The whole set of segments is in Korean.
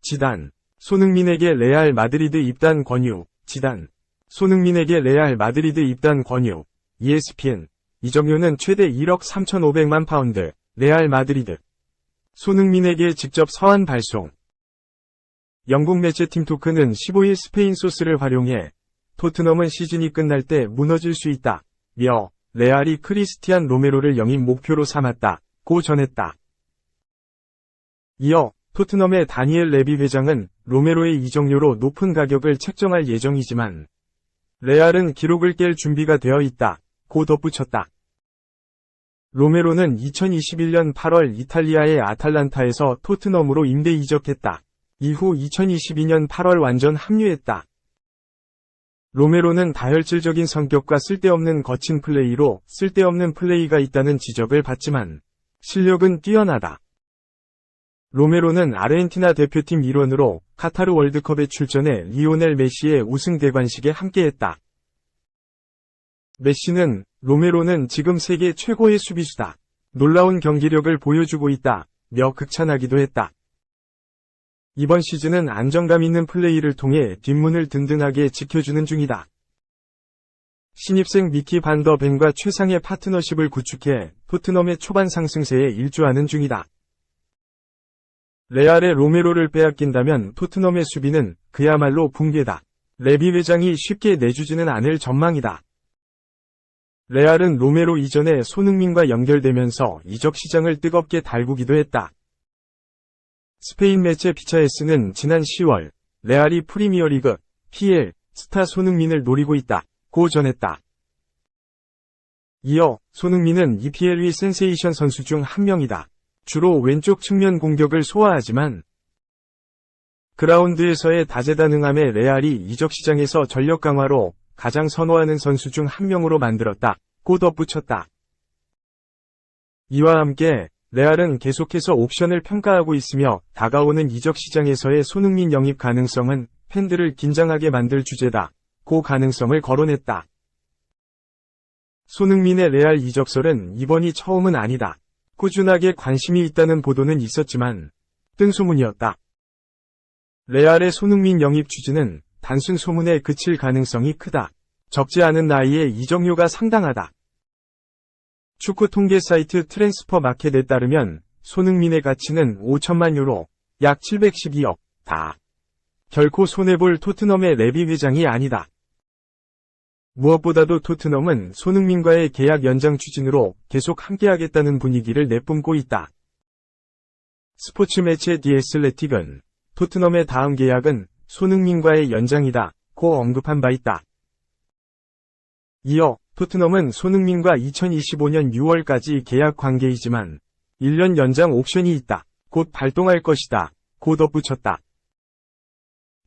지단, 손흥민에게 레알 마드리드 입단 권유. 지단, 손흥민에게 레알 마드리드 입단 권유. ESPN, 이적료는 최대 1억 3,500만 파운드, 레알 마드리드. 손흥민에게 직접 서한 발송. 영국 매체 팀토크는 15일 스페인 소스를 활용해 토트넘은 시즌이 끝날 때 무너질 수 있다. 며 레알이 크리스티안 로메로를 영입 목표로 삼았다. 고 전했다. 이어 토트넘의 다니엘 레비 회장은 로메로의 이적료로 높은 가격을 책정할 예정이지만 레알은 기록을 깰 준비가 되어 있다. 고 덧붙였다. 로메로는 2021년 8월 이탈리아의 아탈란타에서 토트넘으로 임대 이적했다. 이후 2022년 8월 완전 합류했다. 로메로는 다혈질적인 성격과 쓸데없는 거친 플레이로 쓸데없는 플레이가 있다는 지적을 받지만 실력은 뛰어나다. 로메로는 아르헨티나 대표팀 일원으로 카타르 월드컵에 출전해 리오넬 메시의 우승 대관식에 함께했다. 메시는 로메로는 지금 세계 최고의 수비수다. 놀라운 경기력을 보여주고 있다. 며 극찬하기도 했다. 이번 시즌은 안정감 있는 플레이를 통해 뒷문을 든든하게 지켜주는 중이다. 신입생 미키 반 더 벤과 최상의 파트너십을 구축해 토트넘의 초반 상승세에 일조하는 중이다. 레알의 로메로를 빼앗긴다면 토트넘의 수비는 그야말로 붕괴다. 레비 회장이 쉽게 내주지는 않을 전망이다. 레알은 로메로 이전에 손흥민과 연결되면서 이적 시장을 뜨겁게 달구기도 했다. 스페인 매체 피차에스는 지난 10월 레알이 프리미어리그 PL 스타 손흥민을 노리고 있다. 고 전했다. 이어 손흥민은 EPL의 센세이션 선수 중 한 명이다. 주로 왼쪽 측면 공격을 소화하지만 그라운드에서의 다재다능함에 레알이 이적 시장에서 전력 강화로 가장 선호하는 선수 중 한 명으로 만들었다. 고 덧붙였다. 이와 함께 레알은 계속해서 옵션을 평가하고 있으며 다가오는 이적 시장에서의 손흥민 영입 가능성은 팬들을 긴장하게 만들 주제다. 고 가능성을 거론했다. 손흥민의 레알 이적설은 이번이 처음은 아니다. 꾸준하게 관심이 있다는 보도는 있었지만 뜬소문이었다. 레알의 손흥민 영입 추진은 단순 소문에 그칠 가능성이 크다. 적지 않은 나이에 이적료가 상당하다. 축구 통계 사이트 트랜스퍼 마켓에 따르면 손흥민의 가치는 5천만 유로, 약 712억 다. 결코 손해볼 토트넘의 레비 회장이 아니다. 무엇보다도 토트넘은 손흥민과의 계약 연장 추진으로 계속 함께하겠다는 분위기를 내뿜고 있다. 스포츠 매체 디 애슬레틱은 토트넘의 다음 계약은 손흥민과의 연장이다. 고 언급한 바 있다. 이어 토트넘은 손흥민과 2025년 6월까지 계약 관계이지만 1년 연장 옵션이 있다. 곧 발동할 것이다. 고 덧붙였다.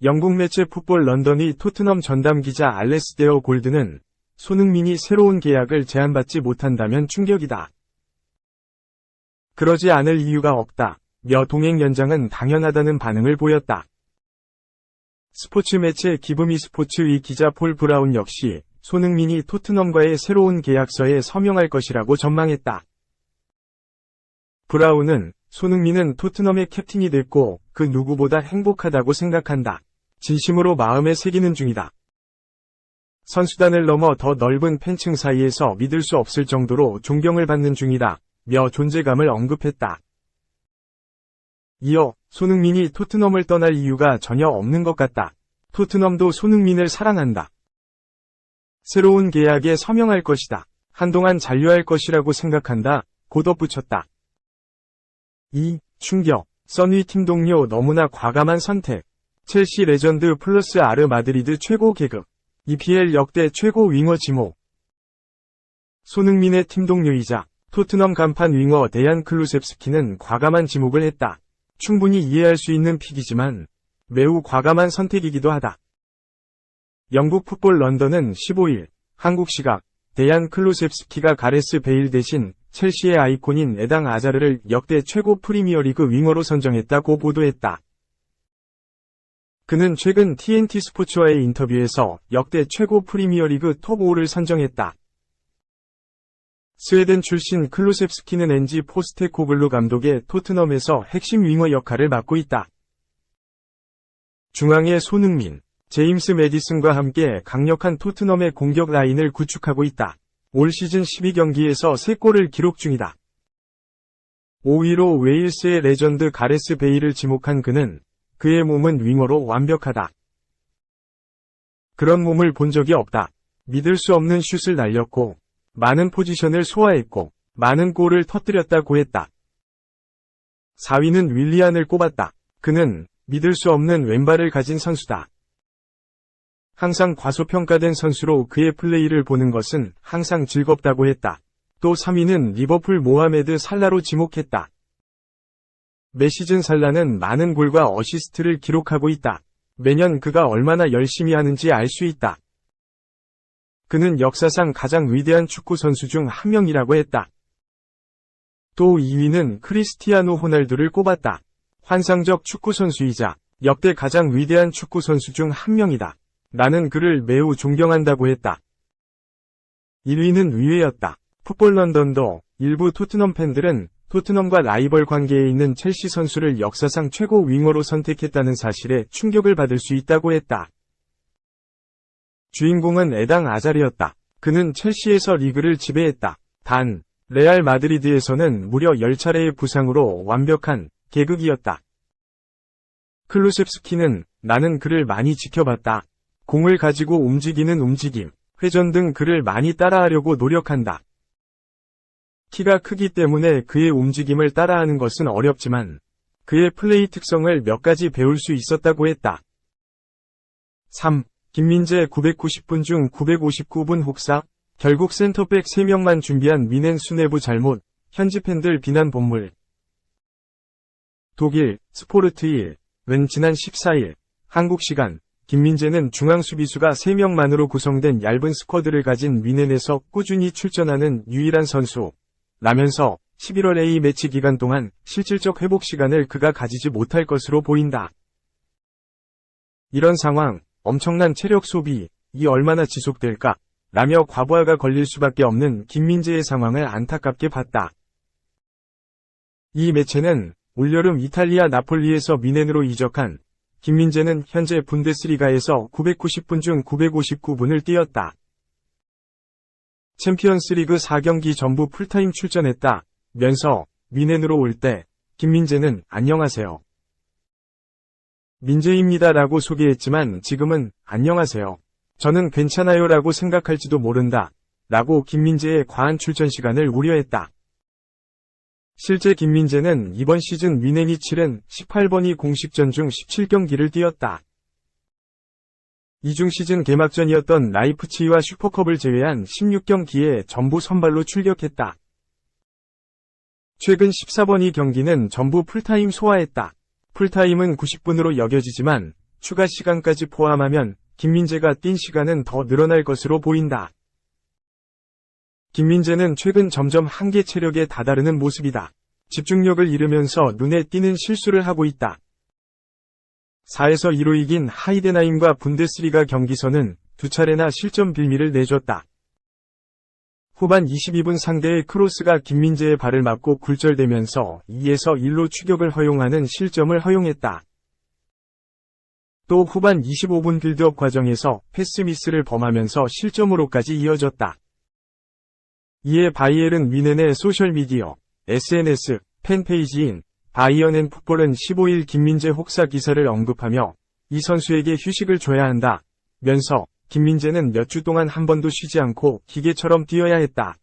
영국 매체 풋볼 런던의 토트넘 전담 기자 알레스데어 골드는 손흥민이 새로운 계약을 제안받지 못한다면 충격이다. 그러지 않을 이유가 없다. 며 동행 연장은 당연하다는 반응을 보였다. 스포츠 매체 기브미 스포츠의 기자 폴 브라운 역시 손흥민이 토트넘과의 새로운 계약서에 서명할 것이라고 전망했다. 브라운은 손흥민은 토트넘의 캡틴이 됐고 그 누구보다 행복하다고 생각한다. 진심으로 마음에 새기는 중이다. 선수단을 넘어 더 넓은 팬층 사이에서 믿을 수 없을 정도로 존경을 받는 중이다. 며 존재감을 언급했다. 이어 손흥민이 토트넘을 떠날 이유가 전혀 없는 것 같다. 토트넘도 손흥민을 사랑한다. 새로운 계약에 서명할 것이다. 한동안 잔류할 것이라고 생각한다. 고 덧붙였다. 2. 충격. 선위 팀 동료 너무나 과감한 선택. 첼시 레전드 플러스 아르 마드리드 최고 계급. EPL 역대 최고 윙어 지목. 손흥민의 팀 동료이자 토트넘 간판 윙어 데얀 클루셉스키는 과감한 지목을 했다. 충분히 이해할 수 있는 픽이지만 매우 과감한 선택이기도 하다. 영국 풋볼 런던은 15일 한국 시각 데얀 클루셉스키가 가레스 베일 대신 첼시의 아이콘인 에당 아자르를 역대 최고 프리미어리그 윙어로 선정했다고 보도했다. 그는 최근 TNT 스포츠와의 인터뷰에서 역대 최고 프리미어리그 톱 5를 선정했다. 스웨덴 출신 클루셉스키는 엔지 포스테코글루 감독의 토트넘에서 핵심 윙어 역할을 맡고 있다. 중앙의 손흥민, 제임스 매디슨과 함께 강력한 토트넘의 공격 라인을 구축하고 있다. 올 시즌 12경기에서 3골을 기록 중이다. 5위로 웨일스의 레전드 가레스 베일을 지목한 그는 그의 몸은 윙어로 완벽하다. 그런 몸을 본 적이 없다. 믿을 수 없는 슛을 날렸고 많은 포지션을 소화했고 많은 골을 터뜨렸다고 했다. 4위는 윌리안을 꼽았다. 그는 믿을 수 없는 왼발을 가진 선수다. 항상 과소평가된 선수로 그의 플레이를 보는 것은 항상 즐겁다고 했다. 또 3위는 리버풀 모하메드 살라로 지목했다. 매 시즌 살라는 많은 골과 어시스트를 기록하고 있다. 매년 그가 얼마나 열심히 하는지 알 수 있다. 그는 역사상 가장 위대한 축구 선수 중 한 명이라고 했다. 또 2위는 크리스티아노 호날두를 꼽았다. 환상적 축구 선수이자 역대 가장 위대한 축구 선수 중 한 명이다. 나는 그를 매우 존경한다고 했다. 1위는 의외였다. 풋볼 런던도 일부 토트넘 팬들은 토트넘과 라이벌 관계에 있는 첼시 선수를 역사상 최고 윙어로 선택했다는 사실에 충격을 받을 수 있다고 했다. 주인공은 에당 아자르였다. 그는 첼시에서 리그를 지배했다. 단, 레알 마드리드에서는 무려 10차례의 부상으로 완벽한 계극이었다. 클루셉스키는 나는 그를 많이 지켜봤다. 공을 가지고 움직이는 움직임, 회전 등 그를 많이 따라하려고 노력한다. 키가 크기 때문에 그의 움직임을 따라하는 것은 어렵지만 그의 플레이 특성을 몇 가지 배울 수 있었다고 했다. 3. 김민재 990분 중 959분 혹사, 결국 센터백 3명만 준비한 미넨 수뇌부 잘못, 현지 팬들 비난 본물. 독일, 스포르트1, 은 지난 14일, 한국 시간, 김민재는 중앙 수비수가 3명만으로 구성된 얇은 스쿼드를 가진 미넨에서 꾸준히 출전하는 유일한 선수. 라면서 11월 A 매치 기간 동안 실질적 회복 시간을 그가 가지지 못할 것으로 보인다. 이런 상황, 엄청난 체력 소비, 이 얼마나 지속될까? 라며 과부하가 걸릴 수밖에 없는 김민재의 상황을 안타깝게 봤다. 이 매체는 올여름 이탈리아 나폴리에서 미넨으로 이적한 김민재는 현재 분데스리가에서 990분 중 959분을 뛰었다. 챔피언스리그 4경기 전부 풀타임 출전했다. 면서 미넨으로 올 때 김민재는 안녕하세요. 민재입니다 라고 소개했지만 지금은 안녕하세요. 저는 괜찮아요 라고 생각할지도 모른다. 라고 김민재의 과한 출전 시간을 우려했다. 실제 김민재는 이번 시즌 미넨이 치른 18번이 공식전 중 17경기를 뛰었다. 이 중 시즌 개막전이었던 라이프치히와 슈퍼컵을 제외한 16경기에 전부 선발로 출격했다. 최근 14번이 경기는 전부 풀타임 소화했다. 풀타임은 90분으로 여겨지지만 추가 시간까지 포함하면 김민재가 뛴 시간은 더 늘어날 것으로 보인다. 김민재는 최근 점점 한계 체력에 다다르는 모습이다. 집중력을 잃으면서 눈에 띄는 실수를 하고 있다. 4에서 2로 이긴 하이덴하임과 분데스리가 경기서는 2차례나 실점 빌미를 내줬다. 후반 22분 상대의 크로스가 김민재의 발을 맞고 굴절되면서 2에서 1로 추격을 허용하는 실점을 허용했다. 또 후반 25분 빌드업 과정에서 패스 미스를 범하면서 실점으로까지 이어졌다. 이에 바이에른 뮌헨의 소셜미디어, SNS, 팬페이지인 바이언 풋볼은 15일 김민재 혹사 기사를 언급하며 이 선수에게 휴식을 줘야 한다. 면서 김민재는 몇 주 동안 한 번도 쉬지 않고 기계처럼 뛰어야 했다.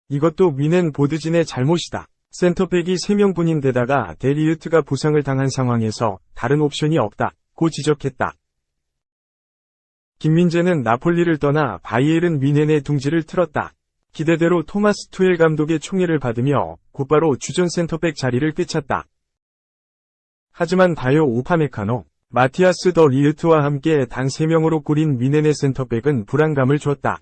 이것도 뮌헨 보드진의 잘못이다. 센터백이 3명뿐인데다가 데리으트가 부상을 당한 상황에서 다른 옵션이 없다고 지적했다. 김민재는 나폴리를 떠나 바이에른 뮌헨의 둥지를 틀었다. 기대대로 토마스 투엘 감독의 총애를 받으며 곧바로 주전 센터백 자리를 꿰찼다. 하지만 다요 우파메카노, 마티아스 더 리으트와 함께 단 3명으로 꾸린 뮌헨의 센터백은 불안감을 줬다.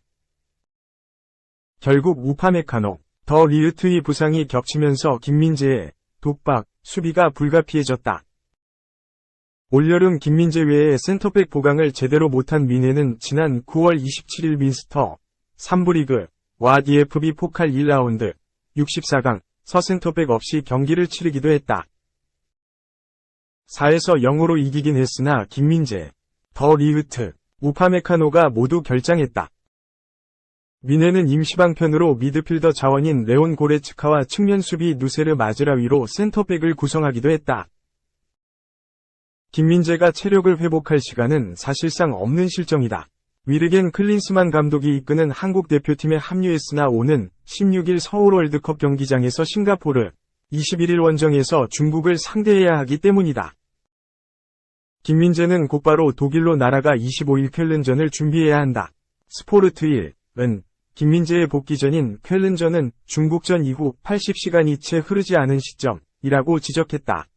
결국 우파메카노, 더 리으트의 부상이 겹치면서 김민재의 독박, 수비가 불가피해졌다. 올여름 김민재 외에 센터백 보강을 제대로 못한 뮌헨은 지난 9월 27일 민스터 3부 리그 와 DFB 포칼 1라운드 64강 서센터백 없이 경기를 치르기도 했다. 4에서 0으로 이기긴 했으나 김민재, 더 리흐트, 우파메카노가 모두 결장했다. 미네는 임시방편으로 미드필더 자원인 레온 고레츠카와 측면 수비 누세르 마즈라위로 센터백을 구성하기도 했다. 김민재가 체력을 회복할 시간은 사실상 없는 실정이다. 위르겐 클린스만 감독이 이끄는 한국 대표팀에 합류했으나 오는 16일 서울 월드컵 경기장에서 싱가포르, 21일 원정에서 중국을 상대해야 하기 때문이다. 김민재는 곧바로 독일로 날아가 25일 쾰른전을 준비해야 한다. 스포르트1은 김민재의 복귀전인 쾰른전은 중국전 이후 80시간이 채 흐르지 않은 시점이라고 지적했다.